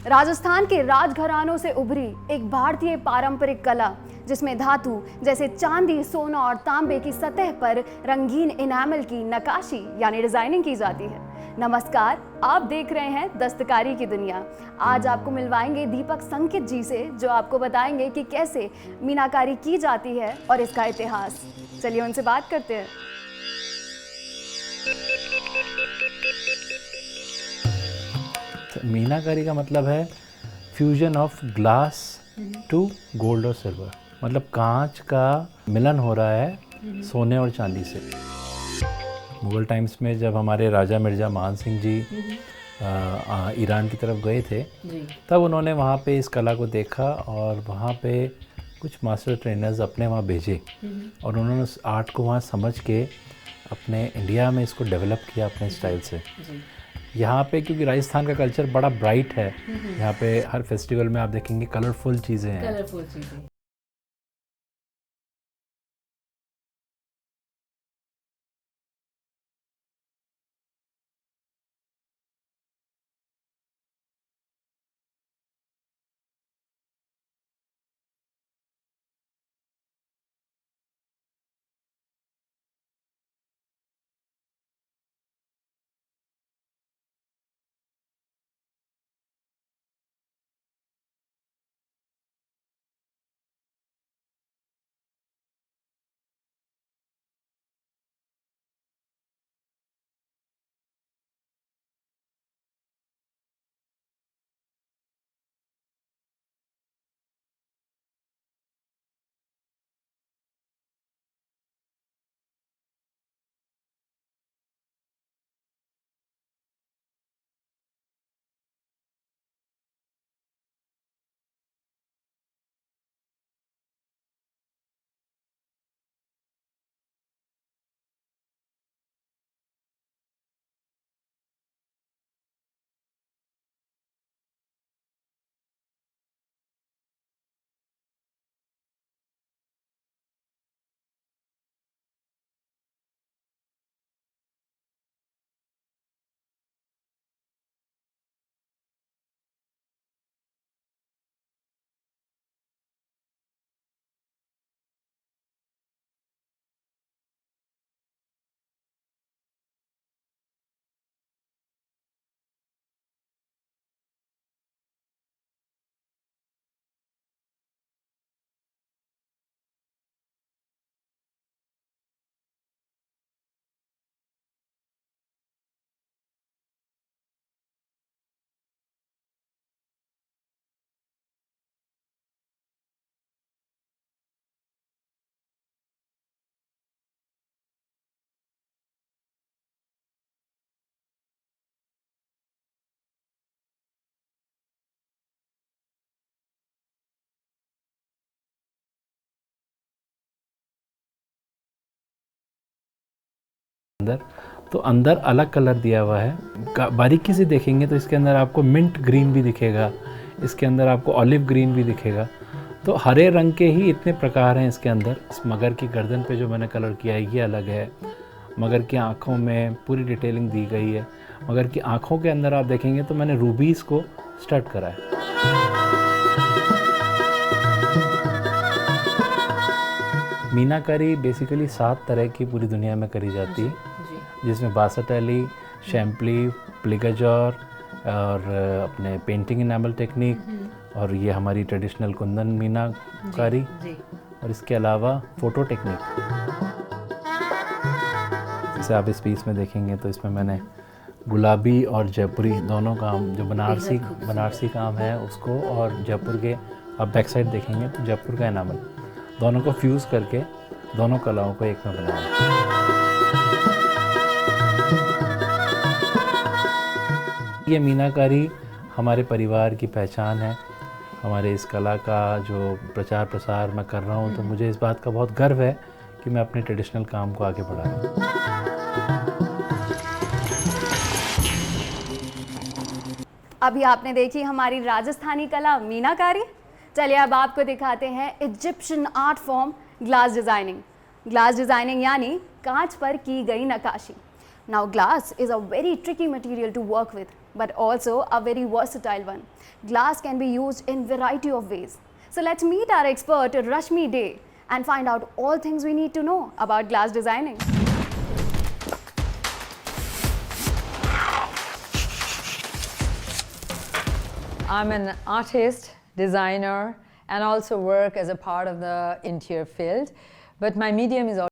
राजस्थान के राजघरानों से उभरी एक भारतीय पारंपरिक कला जिसमें धातु जैसे चांदी, सोना और तांबे की सतह पर रंगीन इनामल की नक्काशी यानी डिजाइनिंग की जाती है। नमस्कार, आप देख रहे हैं दस्तकारी की दुनिया। आज आपको मिलवाएंगे दीपक संकित जी से, जो आपको बताएंगे कि कैसे मीनाकारी की जाती है और इसका इतिहास। चलिए उनसे बात करते हैं। मीनाकारी का मतलब है fusion of glass to gold और सिल्वर, मतलब कांच का मिलन हो रहा है सोने और चांदी से। मुगल टाइम्स में जब हमारे राजा मिर्ज़ा मान सिंह जी ईरान की तरफ गए थे तब उन्होंने वहाँ पे इस कला को देखा और वहाँ पे कुछ मास्टर ट्रेनर्स अपने वहाँ भेजे और उन्होंने उस आर्ट को वहाँ समझ के अपने इंडिया में इसको डेवलप किया अपने स्टाइल से। यहाँ पे क्योंकि राजस्थान का कल्चर बड़ा ब्राइट है, यहाँ पे हर फेस्टिवल में आप देखेंगे कलरफुल चीज़ें हैं। अंदर अलग कलर दिया हुआ है। बारीकी से देखेंगे तो इसके अंदर आपको मिंट ग्रीन भी दिखेगा, इसके अंदर आपको ऑलिव ग्रीन भी दिखेगा। तो हरे रंग के ही इतने प्रकार हैं इसके अंदर। इस मगर की गर्दन पे जो मैंने कलर किया है ये अलग है। मगर की आँखों में पूरी डिटेलिंग दी गई है। मगर की आँखों के अंदर आप देखेंगे तो मैंने रूबीज़ को स्टड करा है। मीनाकारी बेसिकली 7 तरह की पूरी दुनिया में करी जाती है, जिसमें बासटैली, शैम्पली, प्लिगाजॉर और अपने पेंटिंग इनामल टेक्निक और ये हमारी ट्रेडिशनल कुंदन मीनाकारी और इसके अलावा फ़ोटो टेक्निक। जैसे आप इस पीस में देखेंगे तो इसमें मैंने गुलाबी और जयपुरी दोनों काम, जो बनारसी काम है उसको, और जयपुर के आप बैक साइड देखेंगे तो जयपुर का इनामल, दोनों को फ्यूज़ करके दोनों कलाओं को एक में बनाया। ये मीनाकारी हमारे परिवार की पहचान है। हमारे इस कला का जो प्रचार प्रसार मैं कर रहा हूँ तो मुझे इस बात का बहुत गर्व है कि मैं अपने ट्रेडिशनल काम को आगे बढ़ा रहा हूँ। अभी आपने देखी हमारी राजस्थानी कला मीनाकारी। चलिए अब आपको दिखाते हैं Egyptian art form glass designing. Glass designing यानी कांच पर की गई नक्काशी। Now glass is a very tricky material to work with. but also a very versatile one. Glass can be used in variety of ways. So let's meet our expert Rashmi Dey and find out all things we need to know about glass designing. I'm an artist, designer, and also work as a part of the interior field, but my medium is also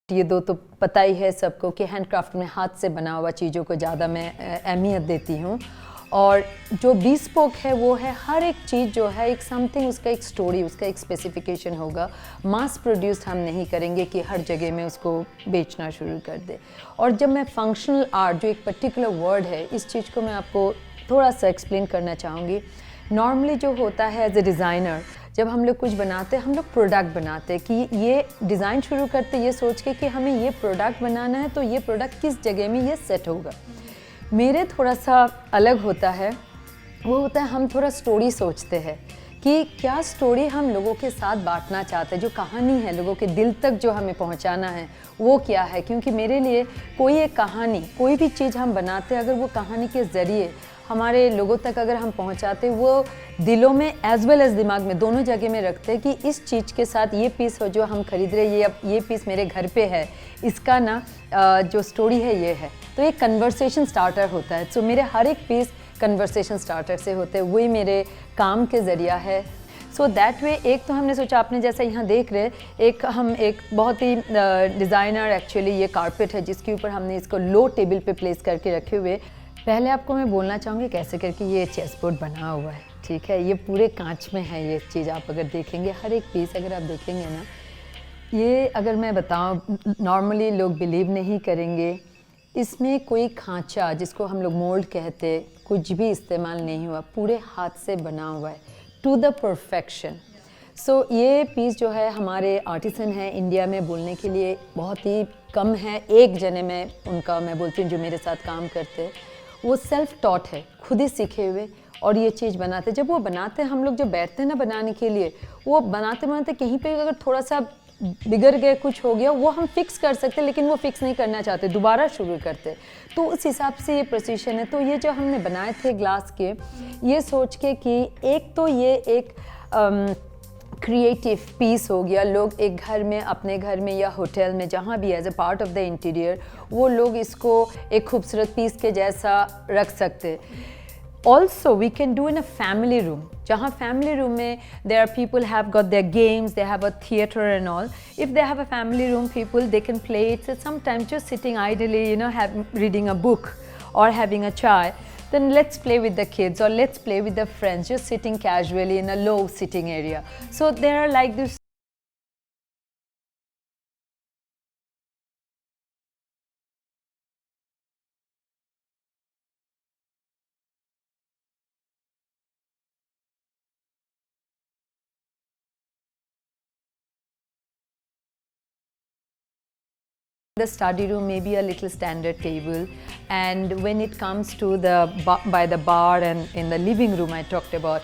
ये दो तो पता ही है सबको कि handcraft में हाथ से बना हुआ चीज़ों को ज़्यादा मैं अहमियत देती हूँ। और जो bespoke है वो है हर एक चीज़ जो है एक समथिंग, उसका एक स्टोरी, उसका एक स्पेसिफिकेशन होगा। मास प्रोड्यूस्ड हम नहीं करेंगे कि हर जगह में उसको बेचना शुरू कर दे। और जब मैं फंक्शनल आर्ट, जो एक पर्टिकुलर वर्ड है, इस चीज़ को मैं आपको थोड़ा सा एक्सप्लेन करना चाहूँगी। नॉर्मली जो होता है एज ए डिज़ाइनर, जब हम लोग कुछ बनाते हैं, हम लोग प्रोडक्ट बनाते हैं कि ये डिज़ाइन शुरू करते ये सोच के कि हमें ये प्रोडक्ट बनाना है, तो ये प्रोडक्ट किस जगह में ये सेट होगा। मेरे थोड़ा सा अलग होता है, वो होता है हम थोड़ा स्टोरी सोचते हैं कि क्या स्टोरी हम लोगों के साथ बांटना चाहते हैं, जो कहानी है लोगों के दिल तक जो हमें पहुंचाना है वो क्या है। क्योंकि मेरे लिए कोई एक कहानी, कोई भी चीज़ हम बनाते हैं, अगर वो कहानी के ज़रिए हमारे लोगों तक अगर हम पहुंचाते, वो दिलों में एज वेल एज दिमाग में दोनों जगह में रखते हैं कि इस चीज़ के साथ ये पीस हो जो हम खरीद रहे हैं, ये पीस मेरे घर पे है, इसका ना जो स्टोरी है ये है। तो एक कन्वर्सेशन स्टार्टर होता है। सो मेरे हर एक पीस कन्वर्सेशन स्टार्टर से होते हैं, वही मेरे काम के ज़रिया है। सो दैट वे एक तो हमने सोचा, आपने जैसा यहाँ देख रहे, एक बहुत ही डिज़ाइनर, एक्चुअली ये कारपेट है जिसके ऊपर हमने इसको लो टेबल पे प्लेस करके रखे हुए। पहले आपको मैं बोलना चाहूँगी कैसे करके ये चेस बोर्ड बना हुआ है, ठीक है। ये पूरे कांच में है ये चीज़, आप अगर देखेंगे हर एक पीस अगर आप देखेंगे ना, ये अगर मैं बताऊँ नॉर्मली लोग बिलीव नहीं करेंगे, इसमें कोई खांचा जिसको हम लोग मोल्ड कहते, कुछ भी इस्तेमाल नहीं हुआ, पूरे हाथ से बना हुआ है टू द परफेक्शन। सो ये पीस जो है हमारे आर्टिसन हैं इंडिया में, बोलने के लिए बहुत ही कम है। एक जने में उनका मैं बोलती हूँ जो मेरे साथ काम करते, वो सेल्फ टॉट है, खुद ही सीखे हुए, और ये चीज़ बनाते। जब वो बनाते हैं, हम लोग जो बैठते हैं ना बनाने के लिए, वो बनाते बनाते कहीं पे अगर थोड़ा सा बिगड़ गए, कुछ हो गया, वो हम फिक्स कर सकते, लेकिन वो फिक्स नहीं करना चाहते, दोबारा शुरू करते। तो उस हिसाब से ये प्रिसीशन है। तो ये जो हमने बनाए थे ग्लास के, ये सोच के कि एक तो ये एक क्रिएटिव पीस हो गया। लोग एक घर में, अपने घर में या होटल में, जहाँ भी as a part of the interior, वो लोग इसको एक खूबसूरत पीस के जैसा रख सकते। Also, we can do in a family room. जहाँ family room में there are people have got their games, they have a theater and all. If they have a family room, people they can play it. So sometimes just sitting idly, you know, reading a book or having a chai. Then let's play with the kids or let's play with the friends, just sitting casually in a low sitting area. So there are like this. The study room may be a little standard table, and when it comes to the by the bar and in the living room I talked about,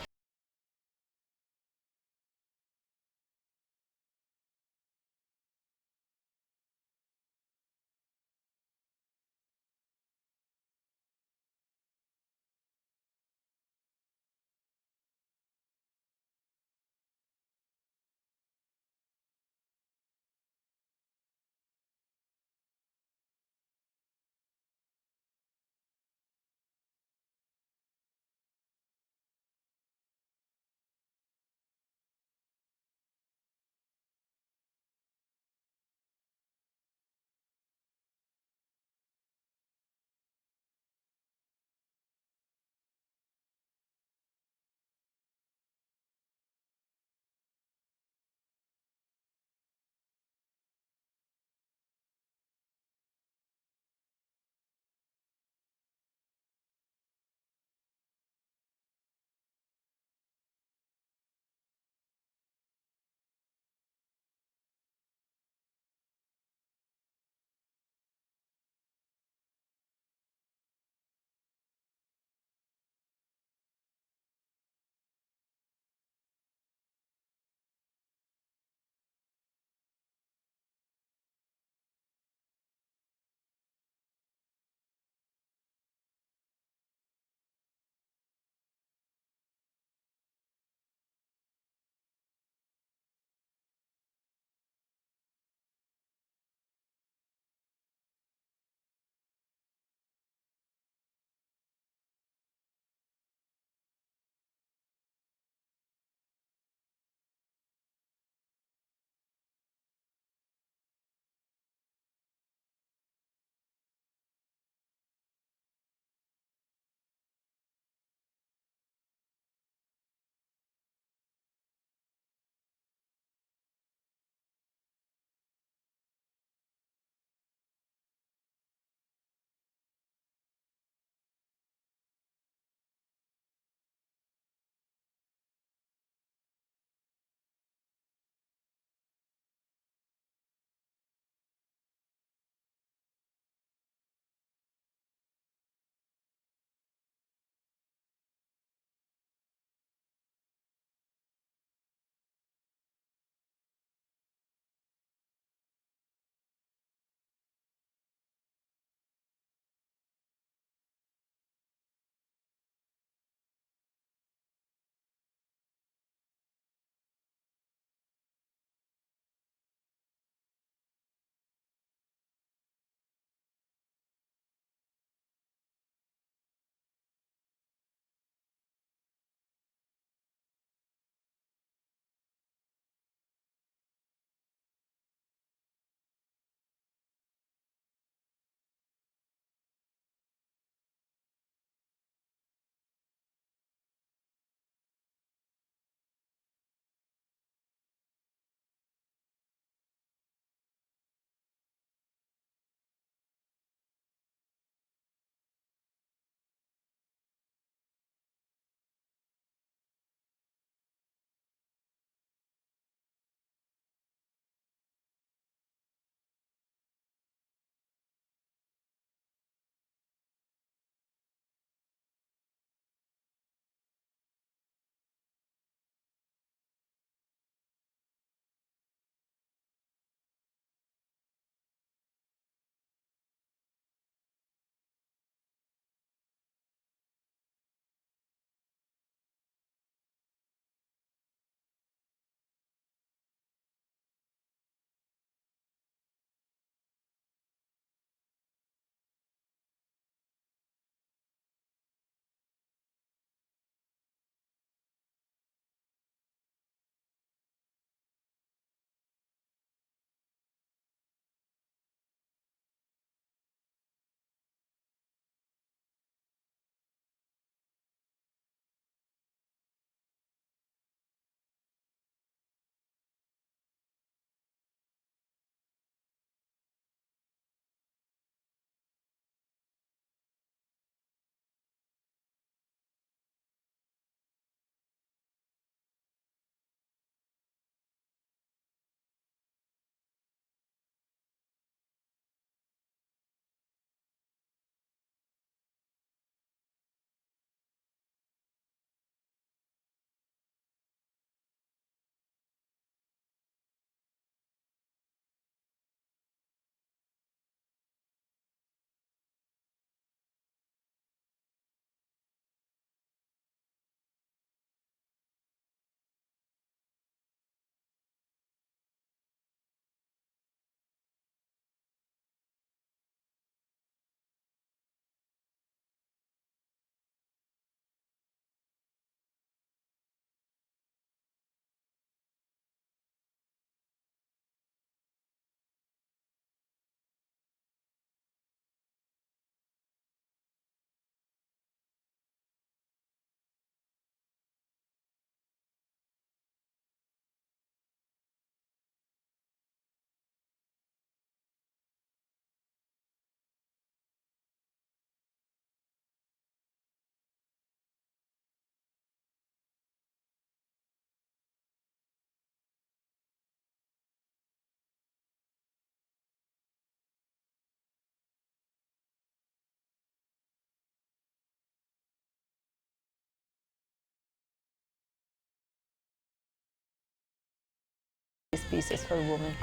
these pieces for women.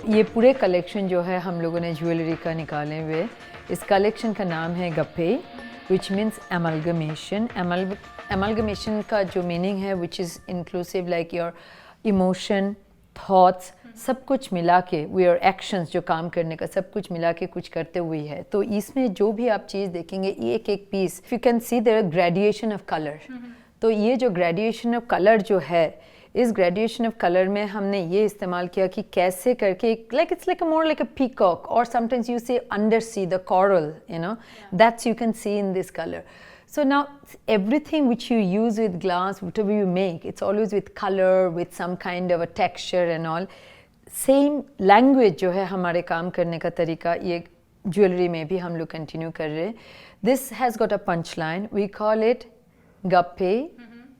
ये पूरे collection जो है हम लोगों ने jewellery का निकाले हुए, इस कलेक्शन का नाम है गप्पे, विच मीन्स एमलगमेशन। एमलगमेशन का जो मीनिंग है which is inclusive like your emotion, thoughts, सब कुछ मिला के, योर एक्शंस, जो काम करने का सब कुछ मिला के कुछ करते हुए है। तो इसमें जो भी आप चीज़ देखेंगे, एक एक piece, if you can see there graduation of colour. तो ये जो ग्रेजुएशन ऑफ कलर जो है, इस ग्रेजुएशन ऑफ कलर में हमने ये इस्तेमाल किया कि कैसे करके, like it's like a more like a peacock, और समटाइम्स यू से under see the coral, you know, that's you can see in this color. So now everything which you use with glass, whatever you make, it's always with color, with some kind of a texture and all. Same language जो है हमारे काम करने का तरीका, ये jewellery में भी हम लोग कंटिन्यू कर रहे हैं। This has got a punchline. We call it gappe.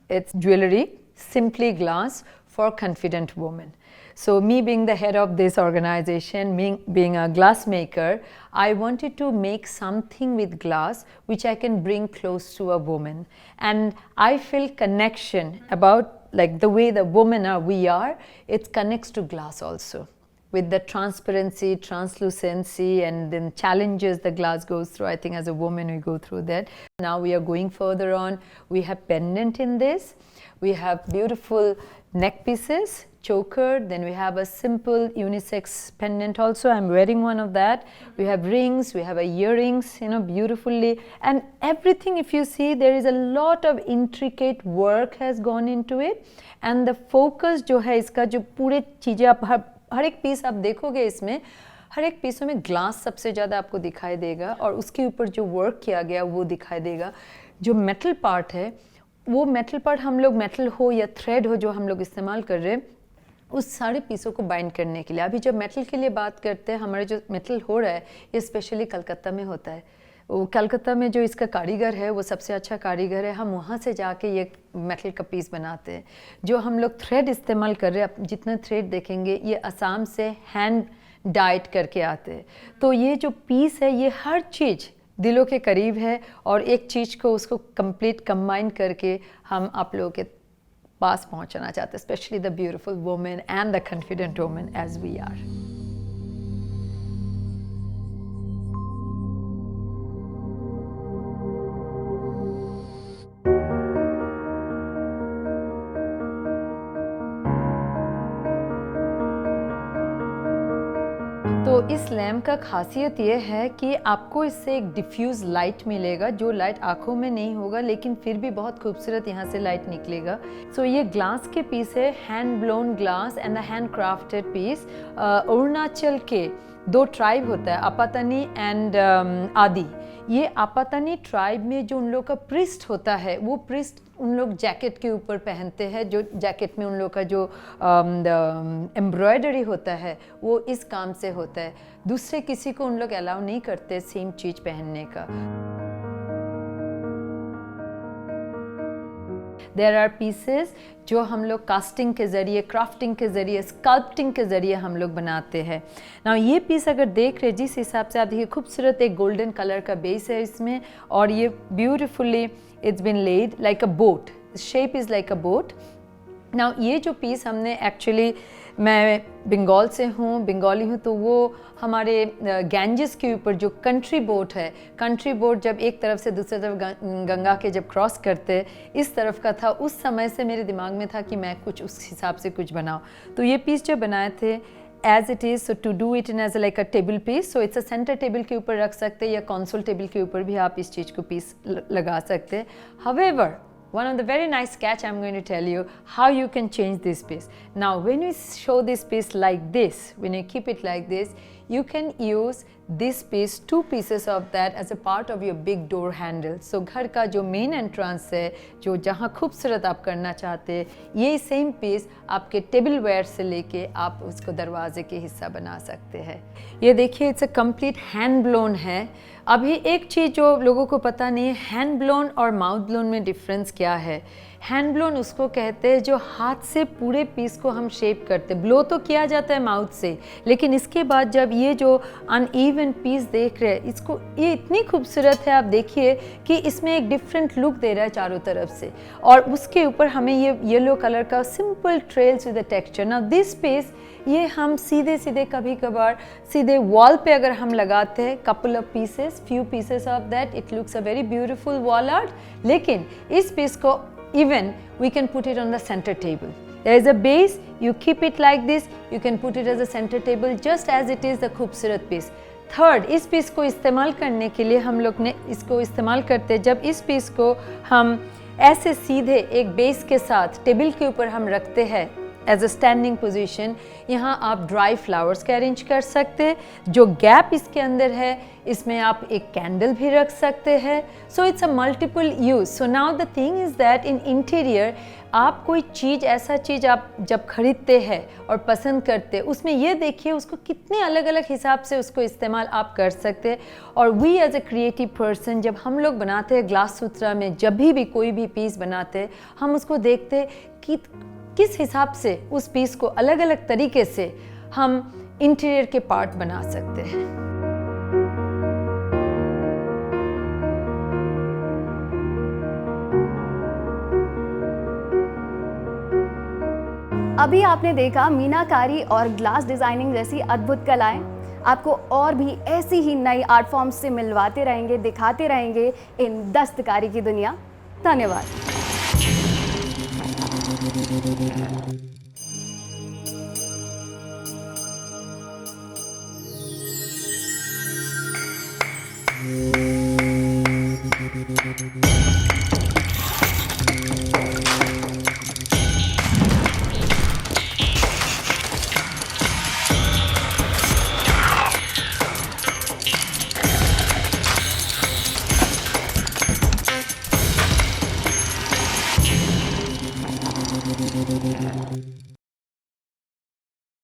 It's jewelry, simply glass for confident women. So me being the head of this organization, being a glass maker, I wanted to make something with glass which I can bring close to a woman. And I feel connection about like the way the women are, we are, it connects to glass also. With the transparency, translucency, and then challenges the glass goes through. I think as a woman we go through that. Now we are going further on. We have pendant in this. We have beautiful neck pieces, choker, then we have a simple unisex pendant also. I'm wearing one of that. We have rings, we have earrings, you know, beautifully. And everything, if you see, there is a lot of intricate work has gone into it. And the focus जो है इसका, जो पूरे चीज़ें आप हर एक piece आप देखोगे, इसमें हर एक पीसों में ग्लास सबसे ज़्यादा आपको दिखाई देगा, और उसके ऊपर जो वर्क किया गया वो दिखाई देगा। जो मेटल पार्ट है, वो मेटल पार्ट हम लोग, मेटल हो या थ्रेड हो जो हम लोग इस्तेमाल कर रहे हैं, उस सारे पीसों को बाइंड करने के लिए। अभी जब मेटल के लिए बात करते हैं, हमारे जो मेटल हो रहा है ये स्पेशली कलकत्ता में होता है। वो कलकत्ता में जो इसका कारीगर है वो सबसे अच्छा कारीगर है, हम वहाँ से जाके ये मेटल का पीस बनाते हैं। जो हम लोग थ्रेड इस्तेमाल कर रहे हैं, जितने थ्रेड देखेंगे ये असम से हैंड डाइड करके आते हैं। तो ये जो पीस है ये हर चीज़ दिलों के करीब है, और एक चीज़ को उसको कंप्लीट कंबाइन करके हम आप लोगों के पास पहुंचाना चाहते हैं, specially the beautiful women and the confident women as we are. तो इस लैम्प का खासियत ये है कि आपको इससे एक डिफ्यूज़ लाइट मिलेगा, जो लाइट आँखों में नहीं होगा लेकिन फिर भी बहुत खूबसूरत यहाँ से लाइट निकलेगा। सो ये ग्लास के पीस है, hand blown glass and the hand crafted piece. Arunachal के दो ट्राइब होता है, आपातानी एंड आदि। ये आपातानी ट्राइब में जो उन लोग का प्रिस्ट होता है, वो प्रिस्ट उन लोग जैकेट के ऊपर पहनते हैं, जो जैकेट में उन लोग का जो एम्ब्रॉयडरी होता है वो इस काम से होता है। दूसरे किसी को उन लोग अलाउ नहीं करते सेम चीज़ पहनने का। देयर आर पीसेस जो हम लोग कास्टिंग के ज़रिए, क्राफ्टिंग के ज़रिए, स्कल्पटिंग के ज़रिए हम लोग बनाते हैं ना। ये पीस अगर देख रहे जिस हिसाब से आप देखिए, खूबसूरत एक गोल्डन कलर का बेस है इसमें, और ये beautifully it's been laid like a boat, shape is like a boat. ना ये जो पीस हमने एक्चुअली, मैं बंगाल से हूँ, बंगाली हूँ, तो वो हमारे गैंजेस के ऊपर जो कंट्री बोट है, कंट्री बोट जब एक तरफ से दूसरी तरफ गंगा के जब क्रॉस करते इस तरफ का था, उस समय से मेरे दिमाग में था कि मैं कुछ उस हिसाब से कुछ बनाऊँ। तो ये पीस जो बनाए थे as it is, so to do it in as like a table piece, so it's a center table के ऊपर रख सकते हैं, या console table के ऊपर भी आप इस चीज़ को पीस लगा सकते हैं। However, one of the very nice catch I'm going to tell you how you can change this piece. Now when you show this piece like this, when you keep it like this, you can use this piece, two pieces of that as a part of your big door handle. So घर का जो main entrance है, जो जहाँ खूबसूरत आप करना चाहते हैं, ये same piece आपके टेबल वेयर से लेके आप उसको दरवाजे के हिस्सा बना सकते हैं। ये देखिए, it's a complete hand blown है। अभी एक चीज़ जो लोगों को पता नहीं है, हैंड ब्लोन और माउथ ब्लोन में डिफरेंस क्या है। हैंड ब्लोन उसको कहते हैं जो हाथ से पूरे पीस को हम शेप करते हैं। ब्लो तो किया जाता है माउथ से, लेकिन इसके बाद जब ये जो अनइवन पीस देख रहे हैं, इसको ये इतनी खूबसूरत है, आप देखिए कि इसमें एक डिफरेंट लुक दे रहा है चारों तरफ से, और उसके ऊपर हमें ये येलो कलर का simple trails with the texture. Now this piece ये हम सीधे सीधे कभी कभार सीधे वॉल पे अगर हम लगाते हैं, couple of pieces, few pieces of that, it looks a very beautiful wall art. लेकिन इस पीस को even we can put it on the center table. There is a base, you keep it like this, you can put it as a center table just as it is the खूबसूरत piece. Third, इस piece को इस्तेमाल करने के लिए हम लोग ने इसको इस्तेमाल करते हैं जब इस पीस को हम ऐसे सीधे एक बेस के साथ टेबल के ऊपर हम रखते हैं एज अ स्टैंडिंग पोजीशन। यहाँ आप ड्राई फ्लावर्स के अरेंज कर सकते हैं। जो गैप इसके अंदर है, इसमें आप एक कैंडल भी रख सकते हैं। So it's a multiple use. So now the thing is that in interior आप कोई चीज़, ऐसा चीज़ आप जब खरीदते हैं और पसंद करते हैं, उसमें ये देखिए उसको कितने अलग अलग हिसाब से उसको इस्तेमाल आप कर सकते हैं। और we as a creative person, जब हम लोग बनाते हैं ग्लास सूत्रा में, जब भी कोई भी पीस बनाते हैं, हम उसको देखते हैं कि किस हिसाब से उस पीस को अलग अलग तरीके से हम इंटीरियर के पार्ट बना सकते हैं। अभी आपने देखा मीनाकारी और ग्लास डिजाइनिंग जैसी अद्भुत कलाएं। आपको और भी ऐसी ही नई आर्ट फॉर्म्स से मिलवाते रहेंगे, दिखाते रहेंगे इन दस्तकारी की दुनिया। धन्यवाद।